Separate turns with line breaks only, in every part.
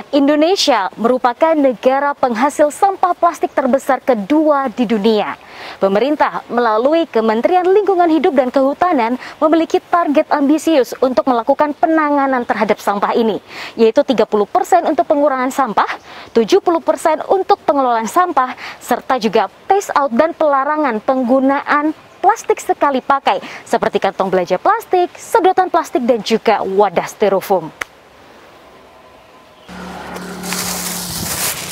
Indonesia merupakan negara penghasil sampah plastik terbesar kedua di dunia. Pemerintah melalui Kementerian Lingkungan Hidup dan Kehutanan memiliki target ambisius untuk melakukan penanganan terhadap sampah ini, yaitu 30% untuk pengurangan sampah, 70% untuk pengelolaan sampah, serta juga phase out dan pelarangan penggunaan plastik sekali pakai, seperti kantong belanja plastik, sedotan plastik, dan juga wadah styrofoam.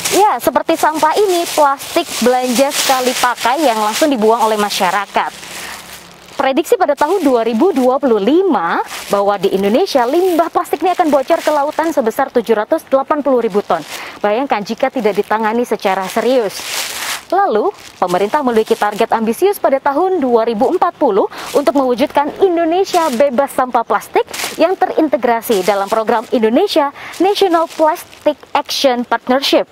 Ya, seperti sampah ini, plastik belanja sekali pakai yang langsung dibuang oleh masyarakat. Prediksi pada tahun 2025 bahwa di Indonesia limbah plastik ini akan bocor ke lautan sebesar 780.000 ton. Bayangkan jika tidak ditangani secara serius. Lalu, pemerintah memiliki target ambisius pada tahun 2040 untuk mewujudkan Indonesia bebas sampah plastik yang terintegrasi dalam program Indonesia National Plastic Action Partnership.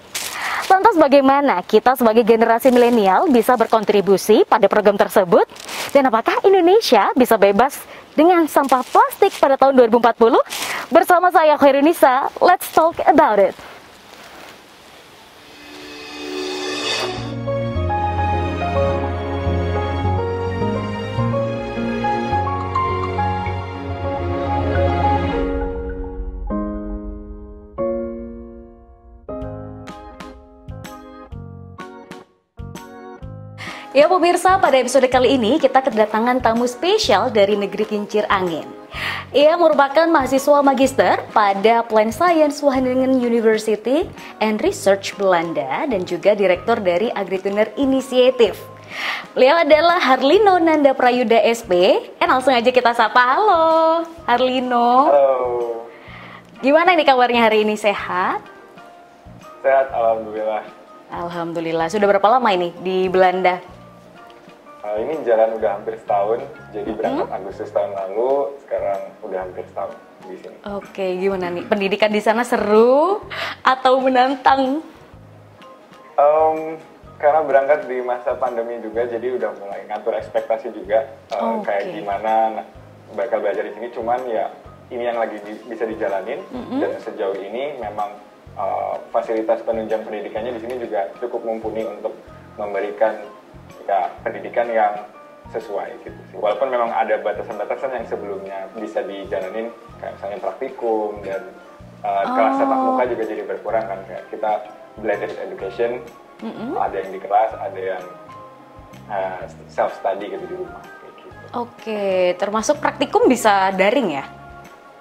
Lantas bagaimana kita sebagai generasi milenial bisa berkontribusi pada program tersebut? Dan apakah Indonesia bisa bebas dengan sampah plastik pada tahun 2040? Bersama saya Khairunisa, let's talk about it. Ya pemirsa, pada episode kali ini kita kedatangan tamu spesial dari negeri kincir angin. Ia merupakan mahasiswa magister pada Plant Science Wageningen University and Research Belanda dan juga direktur dari Agrituner Initiative. Beliau adalah Harlino Nanda Prayuda SP. Langsung aja kita sapa. Halo Harlino.
Halo.
Gimana nih kabarnya hari ini, sehat?
Sehat, alhamdulillah.
Alhamdulillah. Sudah berapa lama ini di Belanda?
Ini jalan udah hampir setahun, jadi berangkat Agustus tahun lalu, sekarang udah hampir setahun di sini.
Oke, gimana nih? Pendidikan di sana seru atau menantang?
Karena berangkat di masa pandemi juga, jadi udah mulai ngatur ekspektasi juga, kayak gimana bakal belajar di sini. Cuman ya ini yang lagi bisa dijalanin, dan sejauh ini memang fasilitas penunjang pendidikannya di sini juga cukup mumpuni untuk memberikan pendidikan yang sesuai gitu sih. Walaupun memang ada batasan-batasan yang sebelumnya bisa dijalanin, kayak misalnya praktikum dan kelas tatap muka juga jadi berkurang kan, kayak kita blended education, ada yang di kelas, ada yang self study gitu di rumah kayak gitu.
Oke, termasuk praktikum bisa daring ya?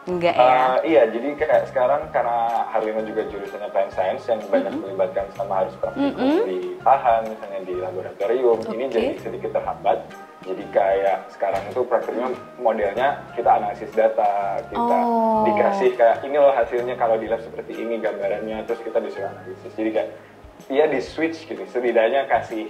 Enggak ya?
Iya, jadi kayak sekarang karena Harlino juga jurusannya Plant Science yang banyak melibatkan sama harus praktikum di lahan, misalnya di laboratorium, ini jadi sedikit terhambat. Jadi kayak sekarang itu praktiknya modelnya kita analisis data, kita dikasih kayak ini loh hasilnya kalau di lab seperti ini gambarannya, terus kita disuruh analisis. Jadi kayak dia di switch gitu, setidaknya kasih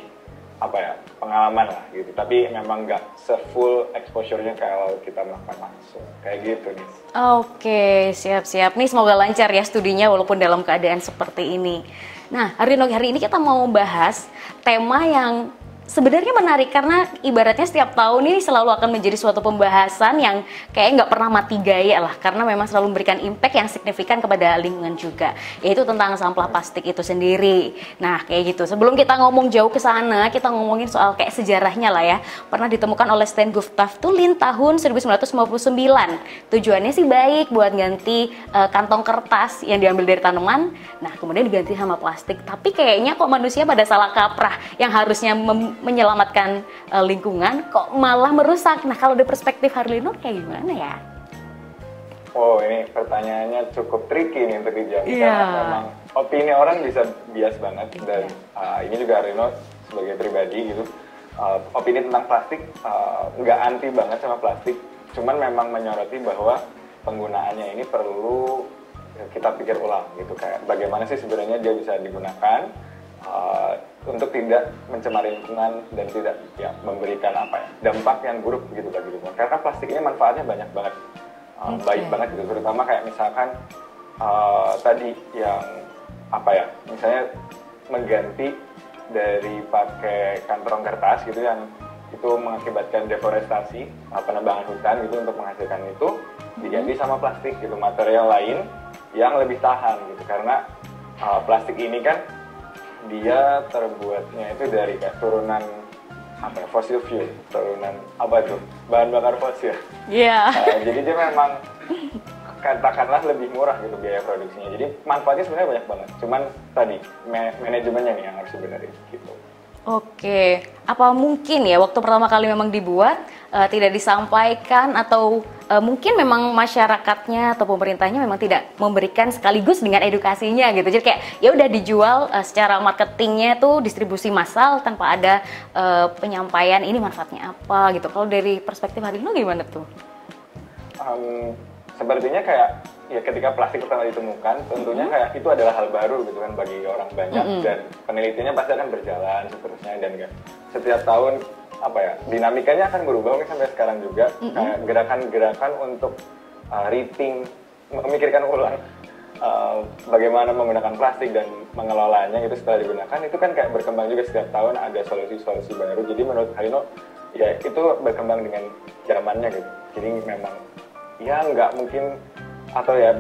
pengalaman lah gitu, tapi memang nggak se-full exposure-nya kalau kita melakukan langsung kayak gitu nih.
Oke, siap-siap nih, semoga lancar ya studinya walaupun dalam keadaan seperti ini. Nah, hari ini kita mau bahas tema yang sebenarnya menarik karena ibaratnya setiap tahun ini selalu akan menjadi suatu pembahasan yang kayak nggak pernah mati gaya lah, karena memang selalu memberikan impact yang signifikan kepada lingkungan juga, yaitu tentang sampah plastik itu sendiri. Nah kayak gitu, sebelum kita ngomong jauh ke sana, kita ngomongin soal kayak sejarahnya lah ya. Pernah ditemukan oleh Sten Gustaf Thulin tahun 1959. Tujuannya sih baik buat ganti kantong kertas yang diambil dari tanaman, nah kemudian diganti sama plastik. Tapi kayaknya kok manusia pada salah kaprah, yang harusnya menyelamatkan lingkungan kok malah merusak. Nah kalau dari perspektif Harlino kayak gimana ya?
Oh, ini pertanyaannya cukup tricky nih untuk dijawab, karena memang opini orang bisa bias banget, dan ini juga Harlino sebagai pribadi gitu, opini tentang plastik nggak anti banget sama plastik, cuman memang menyoroti bahwa penggunaannya ini perlu kita pikir ulang gitu, kayak bagaimana sih sebenarnya dia bisa digunakan untuk tidak mencemari lingkungan dan tidak memberikan dampak yang buruk gitu bagi lingkungan. Karena plastik ini manfaatnya banyak banget, baik banget gitu, terutama kayak misalkan tadi yang misalnya mengganti dari pakai kantong kertas gitu, yang itu mengakibatkan deforestasi, penebangan hutan gitu untuk menghasilkan itu, diganti sama plastik gitu, material lain yang lebih tahan gitu, karena plastik ini kan dia terbuatnya itu dari kayak turunan apa ya, fossil fuel, turunan apa tuh, bahan bakar fosil.
Iya.
Jadi dia memang katakanlah lebih murah gitu biaya produksinya. Jadi manfaatnya sebenarnya banyak banget. Cuman tadi manajemennya nih yang harus dibenerin gitu.
Oke, apa mungkin ya waktu pertama kali memang dibuat tidak disampaikan atau mungkin memang masyarakatnya atau pemerintahnya memang tidak memberikan sekaligus dengan edukasinya gitu. Jadi kayak ya udah dijual secara marketingnya tuh distribusi massal tanpa ada penyampaian ini manfaatnya apa gitu. Kalau dari perspektif Harlino gimana tuh?
Sepertinya kayak ya ketika plastik pertama ditemukan tentunya kayak itu adalah hal baru gitu kan bagi orang banyak dan penelitiannya pasti akan berjalan seterusnya dan kan setiap tahun apa ya dinamikanya akan berubah mungkin sampai sekarang juga kayak gerakan-gerakan untuk rethink memikirkan ulang bagaimana menggunakan plastik dan mengelolanya itu setelah digunakan itu kan kayak berkembang juga setiap tahun ada solusi-solusi baru. Jadi menurut Harlino ya itu berkembang dengan zamannya gitu. Jadi memang ya nggak mungkin atau ya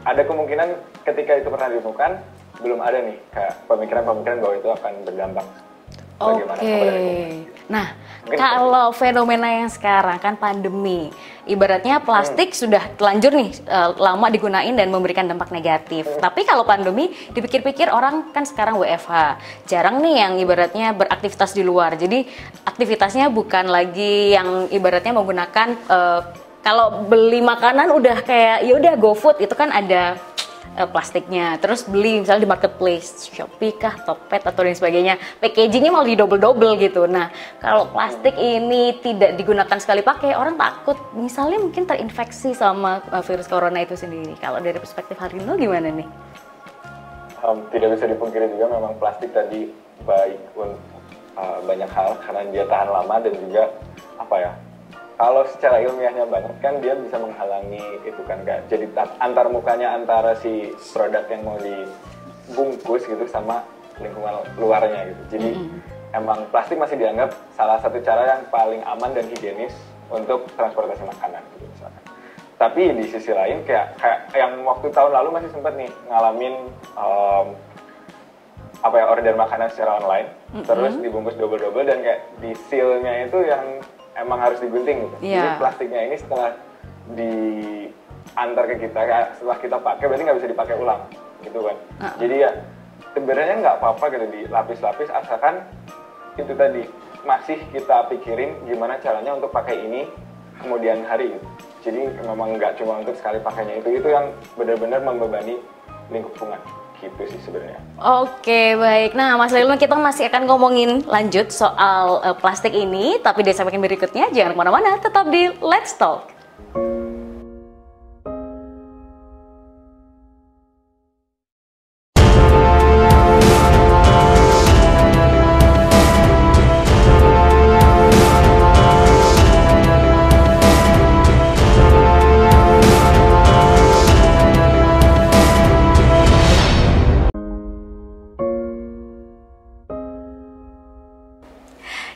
ada kemungkinan ketika itu pernah ditemukan belum ada nih kayak pemikiran-pemikiran bahwa itu akan berdampak.
Oke. Nah, kalau fenomena yang sekarang kan pandemi, ibaratnya plastik sudah telanjur nih lama digunain dan memberikan dampak negatif. Tapi kalau pandemi dipikir-pikir orang kan sekarang WFH, jarang nih yang ibaratnya beraktivitas di luar. Jadi aktivitasnya bukan lagi yang ibaratnya menggunakan kalau beli makanan udah kayak ya udah GoFood itu kan ada plastiknya. Terus beli misalnya di marketplace, Shopee kah, Tokped atau lain sebagainya. Packagingnya malah di double gitu. Nah, kalau plastik ini tidak digunakan sekali pakai, orang takut misalnya mungkin terinfeksi sama virus corona itu sendiri. Kalau dari perspektif Harlino gimana nih?
Tidak bisa dipungkiri juga memang plastik tadi baik untuk banyak hal karena dia tahan lama dan juga apa ya? Kalau secara ilmiahnya banget kan dia bisa menghalangi itu kan kayak jadi antar mukanya antara si produk yang mau dibungkus gitu sama lingkungan luarnya gitu. Jadi emang plastik masih dianggap salah satu cara yang paling aman dan higienis untuk transportasi makanan gitu misalkan. Tapi di sisi lain kayak yang waktu tahun lalu masih sempat nih ngalamin apa ya order makanan secara online terus dibungkus double dan kayak di seal-nya itu yang emang harus digunting gitu. Jadi plastiknya ini setelah diantar ke kita, setelah kita pakai berarti nggak bisa dipakai ulang, gitu kan. Jadi ya sebenarnya nggak apa-apa gitu di lapis-lapis asalkan itu tadi masih kita pikirin gimana caranya untuk pakai ini kemudian hari gitu. Jadi memang nggak cuma untuk sekali pakainya itu yang benar-benar membebani lingkungan. Gitu sih sebenarnya.
Oke, baik. Nah, Mas Lilno, kita masih akan ngomongin lanjut soal plastik ini, tapi di segmen berikutnya jangan kemana-mana, tetap di Let's Talk.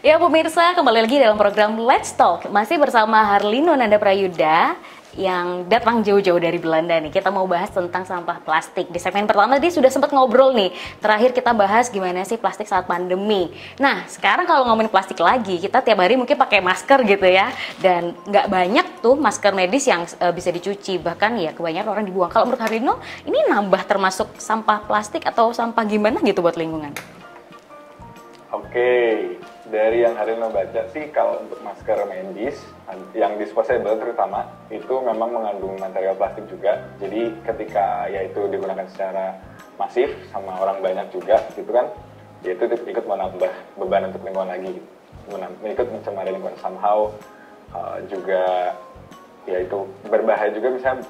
Ya pemirsa, kembali lagi dalam program Let's Talk. Masih bersama Harlino Nanda Prayuda yang datang jauh-jauh dari Belanda nih. Kita mau bahas tentang sampah plastik. Di segmen pertama tadi sudah sempat ngobrol nih. Terakhir kita bahas gimana sih plastik saat pandemi. Nah, sekarang kalau ngomongin plastik lagi, kita tiap hari mungkin pakai masker gitu ya. Dan nggak banyak tuh masker medis yang bisa dicuci. Bahkan ya kebanyakan orang dibuang. Kalau menurut Harlino, ini nambah termasuk sampah plastik atau sampah gimana gitu buat lingkungan?
Oke, dari yang Harlino baca sih kalau untuk masker medis yang disposable terutama itu memang mengandung material plastik juga. Jadi ketika ya itu digunakan secara masif sama orang banyak juga gitu kan, ya itu ikut menambah beban untuk lingkungan lagi, ikut mencemari lingkungan somehow. Juga ya itu berbahaya juga misalnya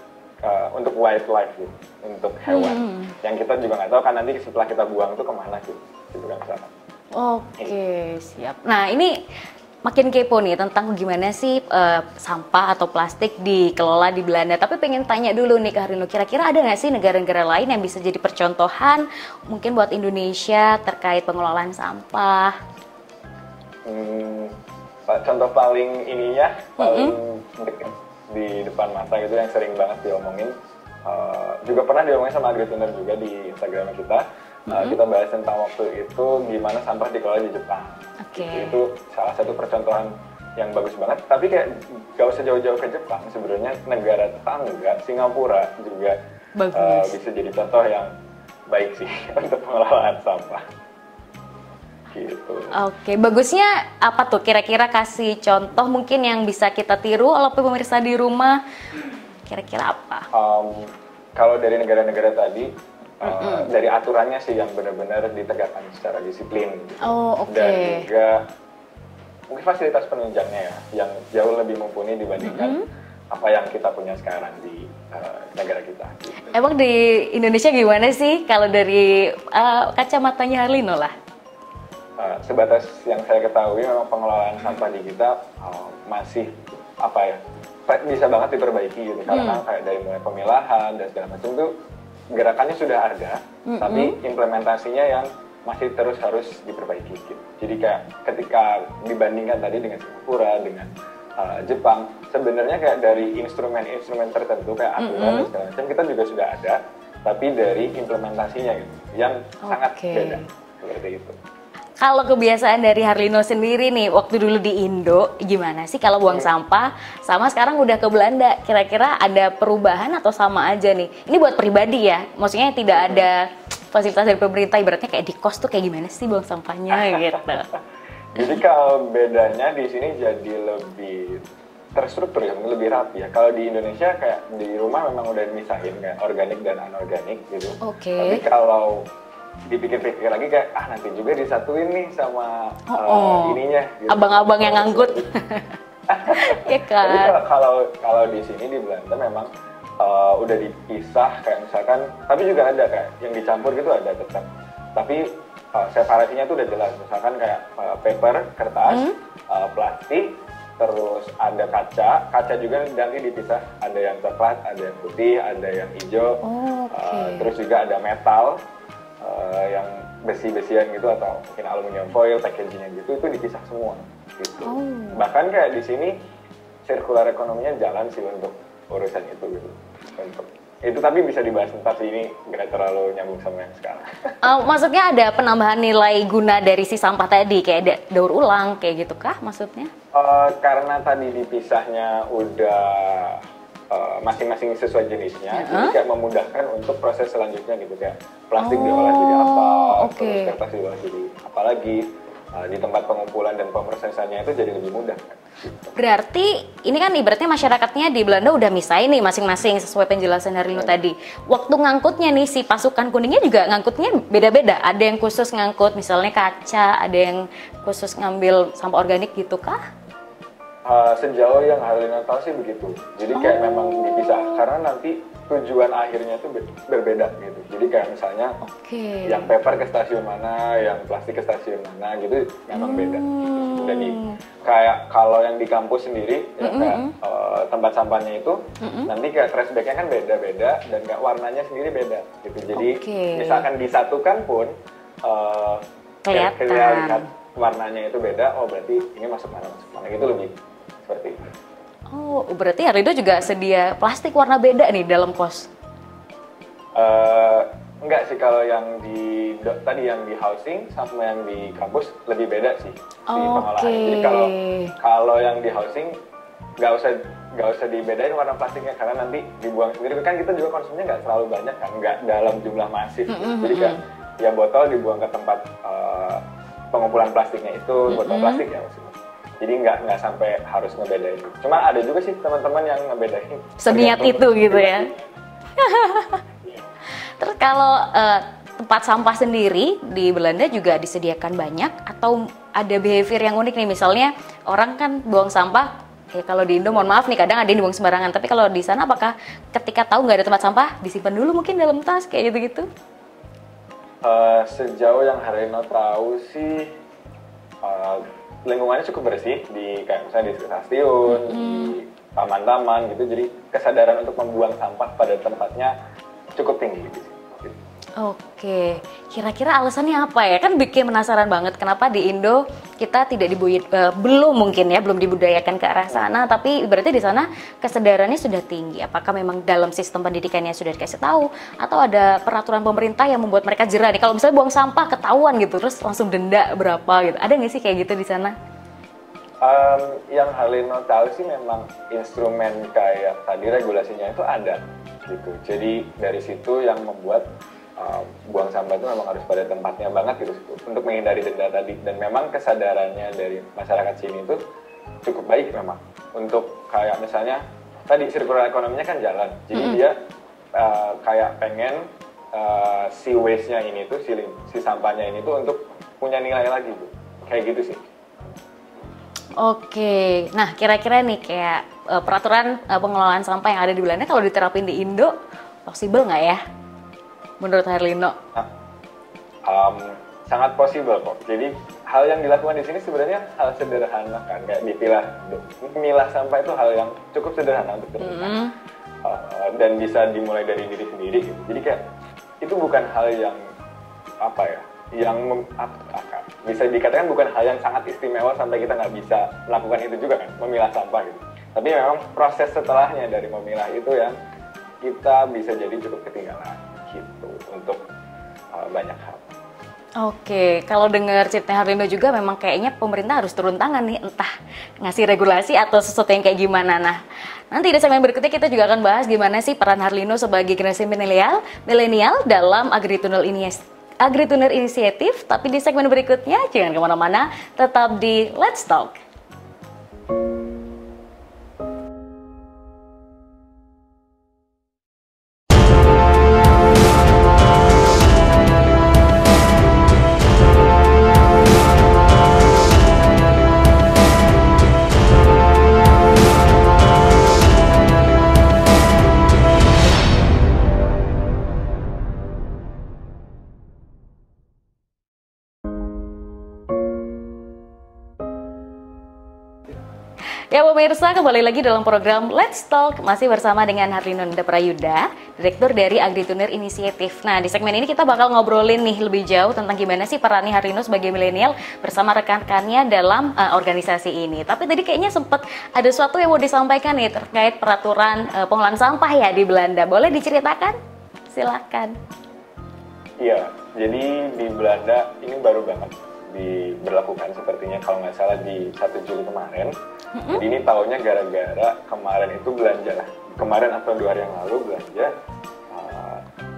untuk wildlife gitu, untuk hewan yang kita juga nggak tahu kan nanti setelah kita buang itu kemana gitu kan misalnya.
Oke, siap. Nah, ini makin kepo nih tentang gimana sih sampah atau plastik dikelola di Belanda. Tapi pengen tanya dulu nih ke Harlino, kira-kira ada nggak sih negara-negara lain yang bisa jadi percontohan mungkin buat Indonesia terkait pengelolaan sampah?
Contoh paling ininya, paling dekat di depan mata gitu yang sering banget diomongin, juga pernah diomongin sama AgriTuner juga di Instagram kita. Kita bahas tentang waktu itu gimana sampah dikelola di Jepang. Itu salah satu percontohan yang bagus banget. Tapi kayak gak usah jauh-jauh ke Jepang, sebenarnya negara tetangga Singapura juga bisa jadi contoh yang baik sih untuk pengelolaan sampah. Gitu.
Bagusnya apa tuh? Kira-kira kasih contoh mungkin yang bisa kita tiru oleh pemirsa di rumah. Kira-kira apa?
Kalau dari negara-negara tadi. Dari aturannya sih yang benar-benar ditegakkan secara disiplin gitu. Dan juga mungkin fasilitas penunjangnya ya yang jauh lebih mumpuni dibandingkan apa yang kita punya sekarang di negara kita gitu.
Emang di Indonesia gimana sih kalau dari kacamatanya Harlino lah?
Sebatas yang saya ketahui memang pengelolaan sampah di kita masih bisa banget diperbaiki gitu karena kayak dari mulai pemilahan dan segala macam tuh gerakannya sudah ada, tapi implementasinya yang masih terus harus diperbaiki gitu. Jadi kayak ketika dibandingkan tadi dengan Singapura, dengan Jepang, sebenarnya kayak dari instrumen-instrumen tertentu kayak aturan dan segala macam kita juga sudah ada, tapi dari implementasinya gitu, yang sangat beda seperti itu.
Kalau kebiasaan dari Harlino sendiri nih, waktu dulu di Indo, gimana sih kalau buang sampah sama sekarang udah ke Belanda? Kira-kira ada perubahan atau sama aja nih? Ini buat pribadi ya, maksudnya tidak ada fasilitas dari pemerintah, ibaratnya kayak di kos tuh kayak gimana sih buang sampahnya gitu.
Jadi kalau bedanya di sini jadi lebih terstruktur ya, lebih rapi ya. Kalau di Indonesia kayak di rumah memang udah misahin kayak organik dan anorganik gitu. Tapi kalau dipikir-pikir lagi kayak nanti juga disatuin nih sama ininya gitu.
Abang-abang yang ngangkut. Ya kan.
Jadi kalau di sini di Belanda memang udah dipisah kayak misalkan, tapi juga ada kayak yang dicampur gitu ada tetap. Tapi separasinya tuh udah jelas, misalkan kayak paper, kertas, plastik, terus ada kaca juga nanti dipisah, ada yang coklat, ada yang putih, ada yang hijau, terus juga ada metal. Yang besi-besian gitu atau mungkin aluminium foil, packagingnya gitu itu dipisah semua gitu. Bahkan kayak di sini circular ekonominya jalan sih untuk urusan itu gitu. Untuk itu tapi bisa dibahas ntar sih, ini nggak terlalu nyambung sama yang sekarang.
Maksudnya ada penambahan nilai guna dari si sampah tadi kayak daur ulang kayak gitu kah maksudnya?
Karena tadi dipisahnya udah masing-masing sesuai jenisnya, jadi kayak memudahkan untuk proses selanjutnya gitu, kayak plastik diolah jadi apa, terus kertas diolah jadi apa lagi, di tempat pengumpulan dan pemrosesannya itu jadi lebih mudah.
Berarti ini kan ibaratnya masyarakatnya di Belanda udah misahin nih masing-masing sesuai penjelasan Harlino tadi. Waktu ngangkutnya nih si pasukan kuningnya juga ngangkutnya beda-beda. Ada yang khusus ngangkut misalnya kaca, ada yang khusus ngambil sampah organik gitu kah?
Sejauh yang Harlino tahu sih begitu. Jadi kayak memang dipisah karena nanti tujuan akhirnya itu berbeda gitu. Jadi kayak misalnya yang paper ke stasiun mana, yang plastik ke stasiun mana gitu memang beda. Gitu. Jadi kayak kalau yang di kampus sendiri ya kayak tempat sampahnya itu nanti kayak trash bag-nya kan beda-beda dan kayak warnanya sendiri beda gitu. Jadi misalkan disatukan pun kita lihat warnanya itu beda, oh berarti ini masuk mana gitu, lebih seperti itu.
Oh, berarti Harlino juga sedia plastik warna beda nih dalam kos?
Enggak sih, kalau yang tadi yang di housing sama yang di kampus lebih beda sih si pengolahan. Jadi kalau yang di housing nggak usah dibedain warna plastiknya karena nanti dibuang sendiri, kan kita juga konsumsinya nggak terlalu banyak kan, nggak dalam jumlah masif. Jadi kan ya botol dibuang ke tempat pengumpulan plastiknya itu, botol plastik ya maksudnya. Jadi nggak sampai harus ngebedain. Cuma ada juga sih teman-teman yang ngebedain.
Seniat itu gitu ya. Terus kalau tempat sampah sendiri di Belanda juga disediakan banyak atau ada behavior yang unik nih, misalnya orang kan buang sampah, kalau di Indo mohon maaf nih kadang ada yang dibuang sembarangan, tapi kalau di sana apakah ketika tahu nggak ada tempat sampah disimpan dulu mungkin dalam tas kayak gitu-gitu?
Sejauh yang Harlino tahu sih lingkungannya cukup bersih di kayak misalnya di stasiun, di taman-taman gitu, jadi kesadaran untuk membuang sampah pada tempatnya cukup tinggi gitu.
Oke, kira-kira alasannya apa ya? Kan bikin penasaran banget kenapa di Indo kita tidak belum mungkin ya, belum dibudayakan ke arah sana, tapi berarti di sana kesadarannya sudah tinggi. Apakah memang dalam sistem pendidikannya sudah dikasih tahu, atau ada peraturan pemerintah yang membuat mereka jerah nih? Kalau misalnya buang sampah ketahuan gitu, terus langsung denda berapa gitu. Ada nggak sih kayak gitu di sana?
Yang Halino tahu sih memang instrumen kayak tadi regulasinya itu ada gitu. Jadi dari situ yang membuat buang sampah itu memang harus pada tempatnya banget gitu untuk menghindari denda tadi. Dan memang kesadarannya dari masyarakat sini itu cukup baik memang. Untuk kayak misalnya tadi circular ekonominya kan jalan. Jadi dia kayak pengen si waste-nya ini tuh, si sampahnya ini tuh untuk punya nilai lagi tuh. Kayak gitu sih.
Oke, nah kira-kira nih kayak peraturan pengelolaan sampah yang ada di Belanda kalau diterapin di Indo, possible nggak ya? Menurut Herlino?
Nah, sangat possible kok. Jadi hal yang dilakukan di sini sebenarnya hal sederhana kan, kayak memilah sampah itu hal yang cukup sederhana untuk dilakukan. Dan bisa dimulai dari diri sendiri gitu. Jadi kayak itu bukan hal yang apa ya? Bisa dikatakan bukan hal yang sangat istimewa sampai kita nggak bisa melakukan itu juga kan, memilah sampah gitu. Tapi memang proses setelahnya dari memilah itu yang kita bisa jadi cukup ketinggalan gitu untuk banyak hal.
Oke, kalau dengar cerita Herlino juga memang kayaknya pemerintah harus turun tangan nih, entah ngasih regulasi atau sesuatu yang kayak gimana. Nah, nanti di segmen berikutnya kita juga akan bahas gimana sih peran Herlino sebagai generasi milenial dalam Agrituner Inisiatif, tapi di segmen berikutnya jangan kemana-mana, tetap di Let's Talk. Ya pemirsa, kembali lagi dalam program Let's Talk, masih bersama dengan Herlino Prayuda, Direktur dari Agrituner Inisiatif. Nah, di segmen ini kita bakal ngobrolin nih lebih jauh tentang gimana sih perannya Herlino sebagai milenial bersama rekan-rekannya dalam organisasi ini. Tapi tadi kayaknya sempat ada sesuatu yang mau disampaikan nih terkait peraturan pengolahan sampah ya di Belanda. Boleh diceritakan? Silakan.
Iya, jadi di Belanda ini baru banget diberlakukan sepertinya kalau nggak salah di 1 Juli kemarin. Jadi ini tahunya gara-gara kemarin itu belanja lah. Kemarin atau 2 hari yang lalu belanja,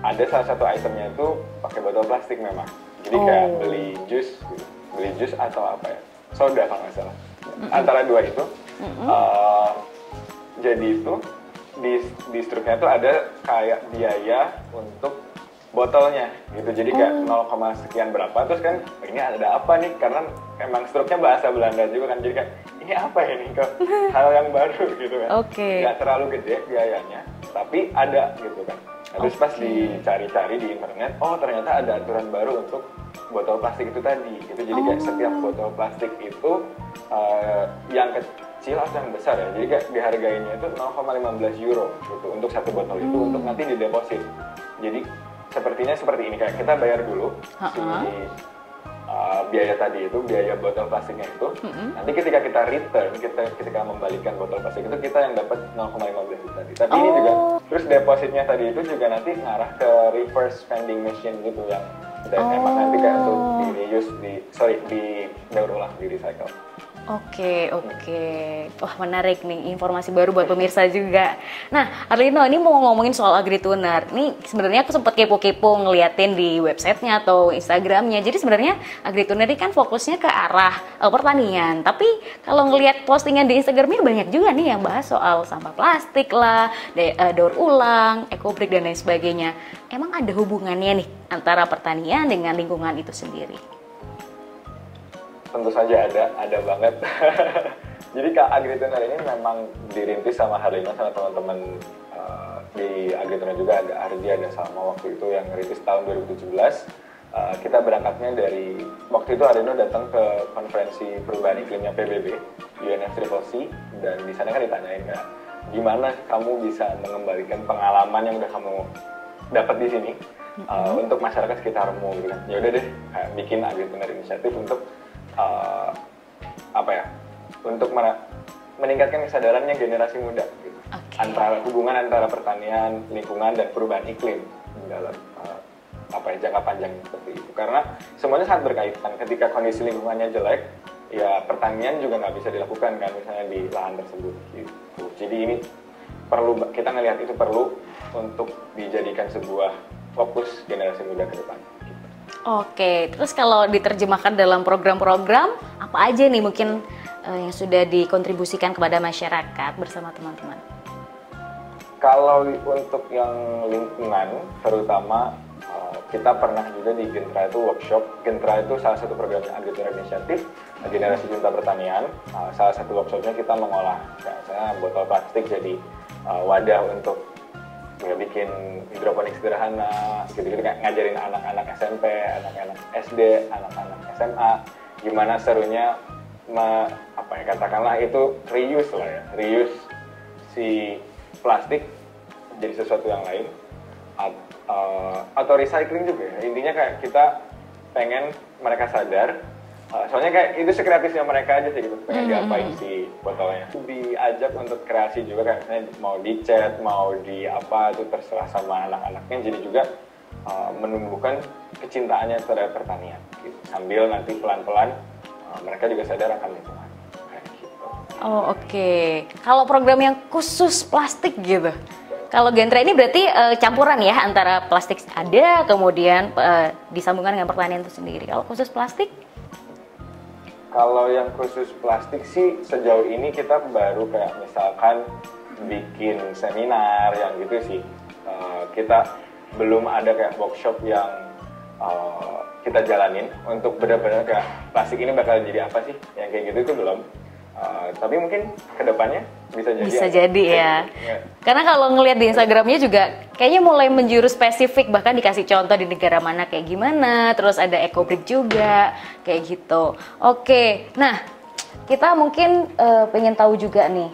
ada salah satu itemnya itu pakai botol plastik memang. Jadi kayak beli jus atau apa ya, soda kalau nggak salah. Antara dua itu, jadi itu di struknya itu ada kayak biaya untuk botolnya gitu, jadi kayak 0, sekian berapa, terus kan ini ada apa nih, karena emang struknya bahasa Belanda juga kan, jadi kayak ini apa ya nih, kok hal yang baru gitu kan. Nggak terlalu gede biayanya, tapi ada gitu kan. Terus pas dicari-cari di internet, oh ternyata ada aturan baru untuk botol plastik itu tadi gitu. Jadi kayak setiap botol plastik itu yang kecil atau yang besar ya, jadi kayak dihargainya itu 0,15 euro gitu untuk satu botol itu untuk nanti dideposit. Jadi sepertinya seperti ini, kayak kita bayar dulu si biaya tadi itu, biaya botol plastiknya itu. Nanti ketika kita return, ketika membalikan botol plastik itu, kita yang dapat 0,15 itu tadi. Tapi ini juga, terus depositnya tadi itu juga nanti ngarah ke reverse vending machine gitu yang dan emang nanti kayak untuk di daur ulang, di recycle.
Oke. Wah, menarik nih, informasi baru buat pemirsa juga. Nah, Herlino, ini mau ngomongin soal Agrituner. Ini sebenarnya aku sempat kepo-kepo ngeliatin di websitenya atau Instagramnya. Jadi sebenarnya Agrituner ini kan fokusnya ke arah pertanian. Tapi kalau ngeliat postingan di Instagramnya banyak juga nih yang bahas soal sampah plastik lah, daur ulang, ekobrik dan lain sebagainya. Emang ada hubungannya nih antara pertanian dengan lingkungan itu sendiri?
Tentu saja ada banget. Jadi Kak, Agrituner ini memang dirintis sama Herlino sama teman-teman di Agrituner juga, ada Ardi, ada Salma waktu itu yang ngerintis tahun 2017. Kita berangkatnya dari, waktu itu Herlino datang ke konferensi perubahan iklimnya PBB, UNFCCC, dan di sana kan ditanyain kan, gimana kamu bisa mengembalikan pengalaman yang udah kamu dapat di sini untuk masyarakat sekitarmu gitu kan. Ya udah deh, bikin Agrituner Inisiatif untuk uh, apa ya, untuk meningkatkan kesadarannya generasi muda gitu. Antara hubungan antara pertanian, lingkungan, dan perubahan iklim dalam jangka panjang seperti itu. Karena semuanya sangat berkaitan. Ketika kondisi lingkungannya jelek, ya pertanian juga nggak bisa dilakukan kan, misalnya di lahan tersebut gitu. Jadi ini perlu, kita ngelihat itu perlu untuk dijadikan sebuah fokus generasi muda ke depan.
Oke, terus kalau diterjemahkan dalam program-program apa aja nih mungkin yang sudah dikontribusikan kepada masyarakat bersama teman-teman?
Kalau untuk yang lingkungan, terutama kita pernah juga di Gentra itu workshop. Gentra itu salah satu program Agritura Inisiatif Generasi Cinta Pertanian. Salah satu workshopnya kita mengolah misalnya botol plastik jadi wadah untuk bikin hidroponik sederhana, gitu-gitu, kayak ngajarin anak-anak SMP, anak-anak SD, anak-anak SMA, gimana serunya katakanlah itu reuse lah ya, reuse si plastik jadi sesuatu yang lain, atau recycling juga ya. Intinya kayak kita pengen mereka sadar, soalnya kayak itu sekreatifnya mereka aja sih gitu, pengen diapain si botolnya. Diajak untuk kreasi juga, kayak misalnya mau dicat, mau di apa, itu terserah sama anak-anaknya, jadi juga menumbuhkan kecintaannya terhadap pertanian gitu. Sambil nanti pelan-pelan mereka juga sadar akan lingkungan.
Oh oke. Kalau program yang khusus plastik gitu, kalau Gentra ini berarti campuran ya antara plastik ada, kemudian disambungkan dengan pertanian itu sendiri. Kalau khusus plastik?
Kalau yang khusus plastik sih sejauh ini kita baru kayak misalkan bikin seminar yang gitu sih. Kita belum ada kayak workshop yang kita jalanin untuk benar-benar kayak plastik ini bakal jadi apa sih, yang kayak gitu itu belum. Tapi mungkin kedepannya bisa jadi.
Bisa jadi ya. Karena kalau ngelihat di Instagramnya juga kayaknya mulai menjurus spesifik, bahkan dikasih contoh di negara mana kayak gimana. Terus ada EcoBrick juga kayak gitu. Oke, nah kita mungkin pengen tahu juga nih,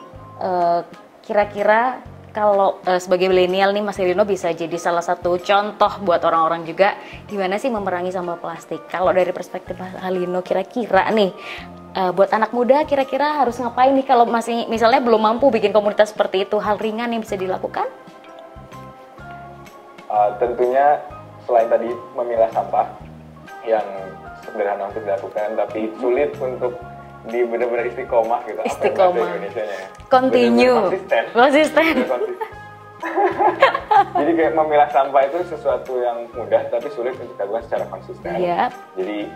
kira-kira kalau sebagai milenial nih Mas Herlino bisa jadi salah satu contoh buat orang-orang juga gimana sih memerangi sampah plastik. Kalau dari perspektif Mas Herlino kira-kira nih buat anak muda kira-kira harus ngapain nih kalau masih misalnya belum mampu bikin komunitas seperti itu, hal ringan yang bisa dilakukan?
Tentunya selain tadi memilah sampah yang sederhana untuk dilakukan tapi sulit untuk di benar-benar istiqomah gitu.
Istiqomah.
Indonesianya.
Continue. Konsisten.
Jadi kayak memilah sampah itu sesuatu yang mudah tapi sulit untuk dilakukan secara konsisten.
Yeah.
Jadi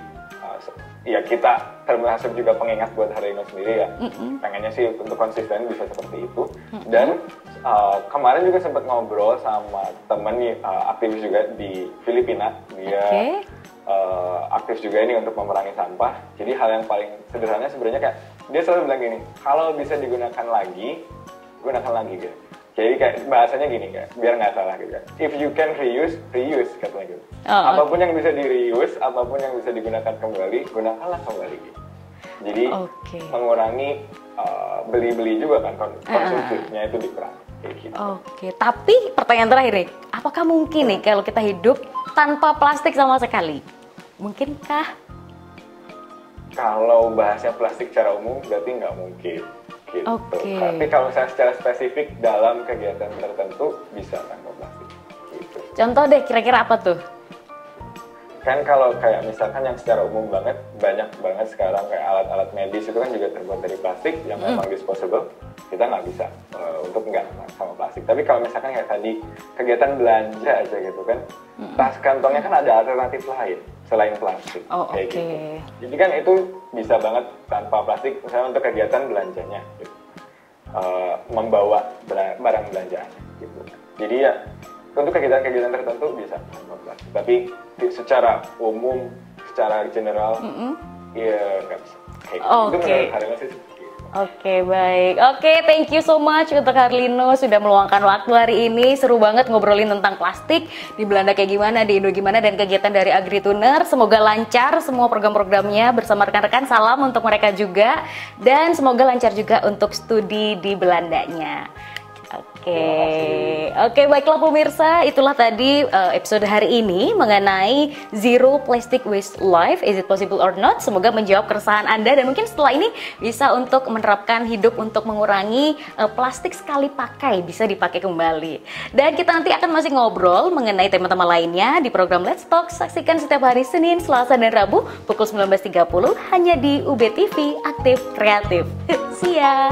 ya kita termasuk juga pengingat buat Herlino sendiri ya. Pengennya sih untuk konsisten bisa seperti itu. Dan kemarin juga sempat ngobrol sama temen aktivis juga di Filipina. Dia aktif juga ini untuk memerangi sampah. Jadi hal yang paling sederhana sebenarnya kayak dia selalu bilang gini, kalau bisa digunakan lagi, gunakan lagi gitu. Jadi kayak bahasanya gini kayak biar nggak salah gitu. If you can reuse, reuse katanya gitu. Apapun yang bisa di-reuse, apapun yang bisa digunakan kembali, gunakanlah kembali gitu. Jadi mengurangi beli-beli juga kan, konsumsinya itu dikurangi. Gitu.
Oke, tapi pertanyaan terakhir nih, apakah mungkin nih kalau kita hidup tanpa plastik sama sekali? Mungkinkah?
Kalau bahasnya plastik secara umum berarti nggak mungkin. Gitu. Tapi kalau misalnya secara spesifik dalam kegiatan tertentu bisa tanpa plastik. Gitu.
Contoh deh, kira-kira apa tuh?
Kan kalau kayak misalkan yang secara umum banget, banyak banget sekarang kayak alat-alat medis itu kan juga terbuat dari plastik yang memang disposable. Kita nggak bisa untuk nggak sama plastik. Tapi kalau misalkan kayak tadi kegiatan belanja aja gitu kan, tas kantongnya kan ada alternatif lain selain plastik. Kayak gitu. Jadi kan itu bisa banget tanpa plastik, misalnya untuk kegiatan belanjanya, gitu. Membawa barang belanjaan. Gitu. Jadi ya untuk kegiatan-kegiatan tertentu bisa tanpa plastik. Tapi secara umum, secara general, ya nggak bisa. Itu menurut Herlino sih.
Oke, baik. Oke, thank you so much untuk Herlino sudah meluangkan waktu hari ini. Seru banget ngobrolin tentang plastik di Belanda kayak gimana, di Indo gimana, dan kegiatan dari AgriTuner. Semoga lancar semua program-programnya bersama rekan-rekan. Salam untuk mereka juga. Dan semoga lancar juga untuk studi di Belandanya. Oke. Oke, baiklah pemirsa, itulah tadi episode hari ini mengenai Zero Plastic Waste Life, is it possible or not? Semoga menjawab keresahan Anda dan mungkin setelah ini bisa untuk menerapkan hidup untuk mengurangi plastik sekali pakai, bisa dipakai kembali. Dan kita nanti akan masih ngobrol mengenai tema-tema lainnya di program Let's Talk. Saksikan setiap hari Senin, Selasa, dan Rabu pukul 19.30 hanya di UB TV Aktif Kreatif. See ya!